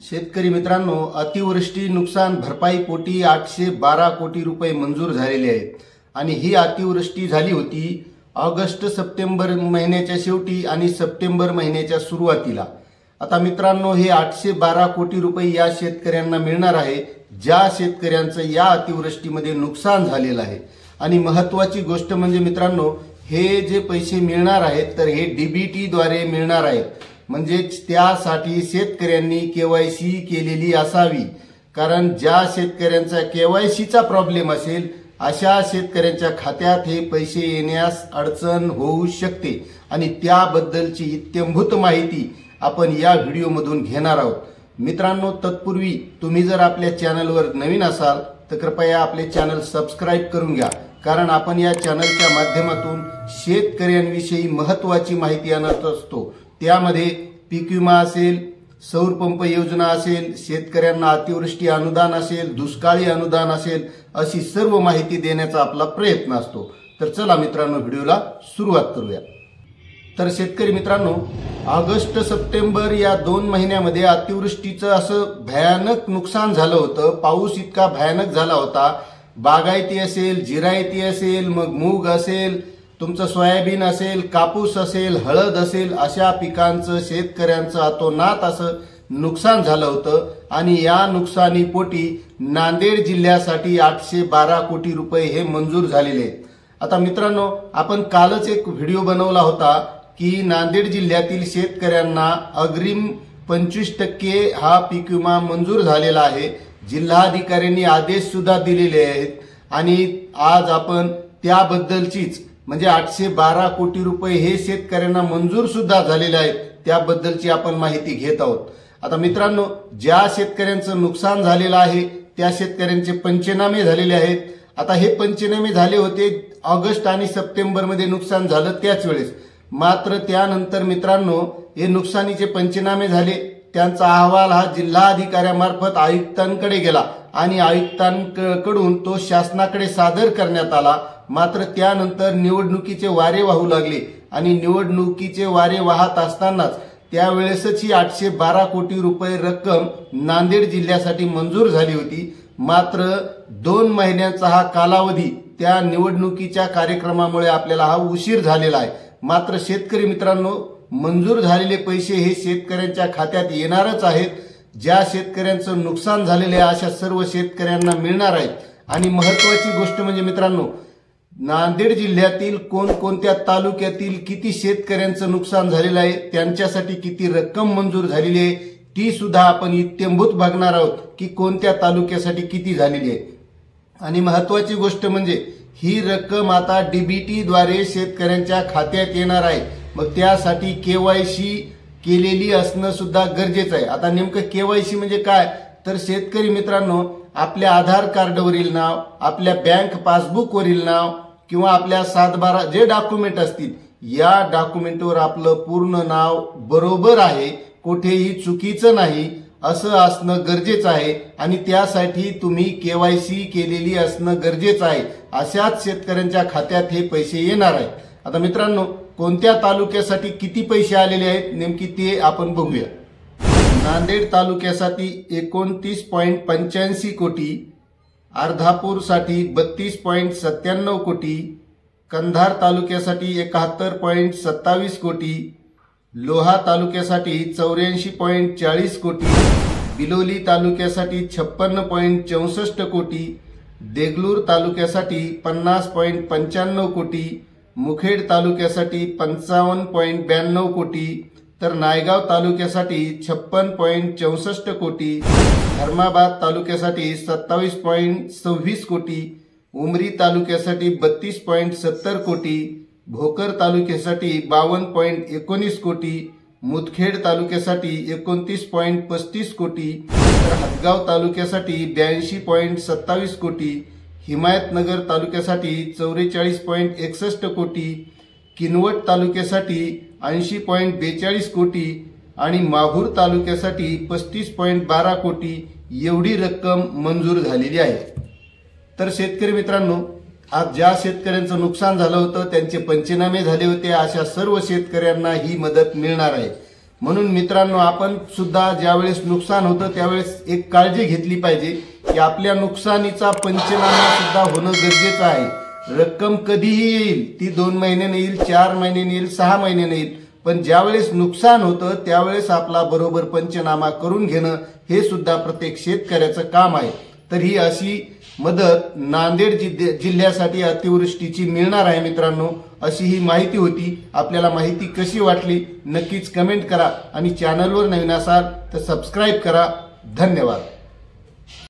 शेतकरी मित्रांनो, अतिवृष्टी नुकसान भरपाई पोटी 812 कोटी रुपये मंजूर झालेले आहेत आणि ही अतिवृष्टी झाली होती ऑगस्ट सप्टेंबर महिन्याच्या शेवटी आणि सप्टेंबर महिन्याच्या सुरुवातीला। आता मित्रांनो, हे 812 कोटी रुपये या शेतकऱ्यांना मिळणार आहे ज्या शेतकऱ्यांचं या अतिवृष्टीमध्ये नुकसान झालेलं आहे। आणि महत्त्वाची गोष्ट म्हणजे मित्रांनो, हे जे पैसे मिळणार आहेत तर हे डीबीटी द्वारे मिळणार आहेत, म्हणजे त्यासाठी शेतकऱ्यांनी केवायसी केलेली असावी। कारण ज्या शेतकऱ्यांचा केवायसीचा प्रॉब्लेम असेल अशा शेतकऱ्यांच्या खात्यात हे पैसे येण्यास अडचण होऊ शकते आणि त्याबद्दलची इत्थंभूत माहिती आपण या व्हिडिओमधून घेणार आहोत। मित्रांनो, तत्पूर्वी तुम्ही जर आपल्या चॅनलवर नवीन असाल तर कृपया आपले चॅनल सबस्क्राइब करून घ्या, कारण आपण या चॅनलच्या माध्यमातून शेतकऱ्यांविषयी महत्त्वाची माहिती आणत असतो। त्यामध्ये पीक विमा असेल, सौर पंप योजना असेल, शेतकऱ्यांना अतिवृष्टी अनुदान असेल, दुष्काळी अनुदान असेल, अशी सर्व माहिती देण्याचा आपला प्रयत्न असतो। तर चला मित्रांनो, व्हिडिओला सुरुवात करूया। तर शेतकरी मित्रांनो, ऑगस्ट सप्टेंबर या 2 महिन्यामध्ये अतिवृष्टीचं असं भयानक नुकसान झालं होतं। पाऊस इतका भयानक झाला होता, बागायती असेल, जिरायती असेल, मग मूग असेल, तुमचं सोयाबीन असेल, कापूस असेल, हळद असेल, अशा पिकांचं शेतकऱ्यांचं अतोनात असं नुकसान झालं होतं। आणि या नुकसानीपोटी नांदेड जिल्ह्यासाठी 812 कोटी रुपये हे मंजूर झालेले आहेत। आता मित्रांनो, आपण कालच एक व्हिडिओ बनवला होता की नांदेड जिल्ह्यातील शेतकऱ्यांना अग्रिम 25% हा पीक विमा मंजूर झालेला आहे। जिल्हाधिकाऱ्यांनी आदेश सुद्धा दिलेले आहेत आणि आज आपण त्याबद्दलचीच म्हणजे 812 कोटी रुपये हे शेतकऱ्यांना मंजूर सुद्धा झालेले आहेत त्याबद्दलची आपण माहिती घेत आहोत। आता मित्रांनो, ज्या शेतकऱ्यांचं नुकसान झालेलं आहे त्या शेतकऱ्यांचे पंचनामे झालेले आहेत। आता हे पंचनामे झाले होते ऑगस्ट आणि सप्टेंबर मध्ये नुकसान झालं त्याच वेळेस, मात्र त्यानंतर मित्रांनो हे नुकसानीचे पंचनामे झाले, त्यांचा अहवाल हा जिल्हाधिकाऱ्यांमार्फत आयुक्तांकडे गेला आणि आयुक्तांकडून तो शासनाकडे सादर करण्यात आला। मात्र त्यानंतर निवडणुकीचे वारे वाहू लागले आणि निवडणुकीचे वारे वाहत असतानाच त्यावेळेसच ही 812 कोटी रुपये रक्कम नांदेड जिल्ह्यासाठी मंजूर झाली होती। मात्र 2 महिन्यांचा हा कालावधी त्या निवडणुकीच्या कार्यक्रमामुळे आपल्याला हा उशीर झालेला आहे। मात्र शेतकरी मित्रांनो, मंजूर झालेले पैसे हे शेतकऱ्यांच्या खात्यात येणारच आहेत। ज्या शेतकऱ्यांचं नुकसान झालेले आहे अशा सर्व शेतकऱ्यांना मिळणार आहेत। आणि महत्त्वाची गोष्ट म्हणजे मित्रांनो, नांदेड जिल्ह्यातील कोणकोणत्या तालुक्यातील किती शेतकऱ्यांचं नुकसान झालेलं आहे, त्यांच्यासाठी किती रक्कम मंजूर झालेली आहे ती सुद्धा आपण इत्थंभूत बघणार आहोत की कोणत्या तालुक्यासाठी किती झालेली आहे। आणि महत्त्वाची गोष्ट म्हणजे ही रक्कम आता डीबीटी द्वारे शेतकऱ्यांच्या खात्यात येणार आहे। मग त्यासाठी केवायसी केलेली असणं सुद्धा गरजेचं आहे। आता नेमकं केवायसी म्हणजे काय, तर शेतकरी मित्रांनो, आपल्या आधार कार्डवरील नाव, आपल्या बँक पासबुकवरील नाव किंवा आपल्या 712 जे डॉक्युमेंट असतील या डॉक्युमेंटवर आपलं पूर्ण नाव बरोबर आहे, कुठेही चुकीचं नाही असं असणं गरजेचं आहे। आणि त्यासाठी तुम्ही केवायसी केलेली असणं गरजेचं आहे। अशाच शेतकऱ्यांच्या खात्यात हे पैसे येणार आहेत। आता मित्रांनो, कोणत्या तालुक्यासाठी किती पैसे आलेले आहेत नेमकी ते आपण बघूया। नांदेड तालुक्यासाठी 29.85 कोटी, अर्धापूरसाठी 32.97 कोटी, कंधार तालुक्यासाठी 71.27 कोटी, लोहा तालुक्यासाठी 84.40 कोटी, बिलोली तालुक्यासाठी 56.64 कोटी, देगलूर तालुक्यासाठी 50.95 कोटी, मुखेड तालुक्यासाठी 55.92 कोटी, तर नायगाव तालुक्यासाठी 56.64 कोटी, धर्माबाद तालुक्यासाठी 27.26 कोटी, उमरी तालुक्यासाठी 32.70 कोटी, भोकर तालुक्यासाठी 52.19 कोटी, मुदखेड तालुक्यासाठी 29.35 कोटी, तर हदगाव तालुक्यासाठी 82.27 कोटी, हिमायतनगर तालुक्यासाठी 44.61 कोटी, किनवट तालुक्यासाठी 80.42 कोटी आणि माहूर तालुक्यासाठी 35.12 कोटी एवढी रक्कम मंजूर झालेली आहे। तर शेतकरी मित्रांनो, आज ज्या शेतकऱ्यांचं नुकसान झालं होतं त्यांचे पंचनामे झाले होते अशा सर्व शेतकऱ्यांना ही मदत मिळणार आहे। म्हणून मित्रांनो, आपण सुद्धा ज्यावेळेस नुकसान होतं त्यावेळेस एक काळजी घेतली पाहिजे की आपल्या नुकसानीचा पंचनामा सुद्धा होणं गरजेचं आहे। रक्कम कधीही येईल, ती 2 महिन्याने येईल, 4 महिन्याने येईल, 6 महिन्याने येईल, पण ज्यावेळेस नुकसान होतं त्यावेळेस आपला बरोबर पंचनामा करून घेणं हे सुद्धा प्रत्येक शेतकऱ्याचं काम आहे। तर ही अशी मदत नांदेड जिल्ह्यासाठी अतिवृष्टीची मिळणार आहे मित्रांनो, अशी ही माहिती होती। आपल्याला माहिती कशी वाटली नक्कीच कमेंट करा आणि चॅनलवर नवीन असाल तर सबस्क्राईब करा। धन्यवाद।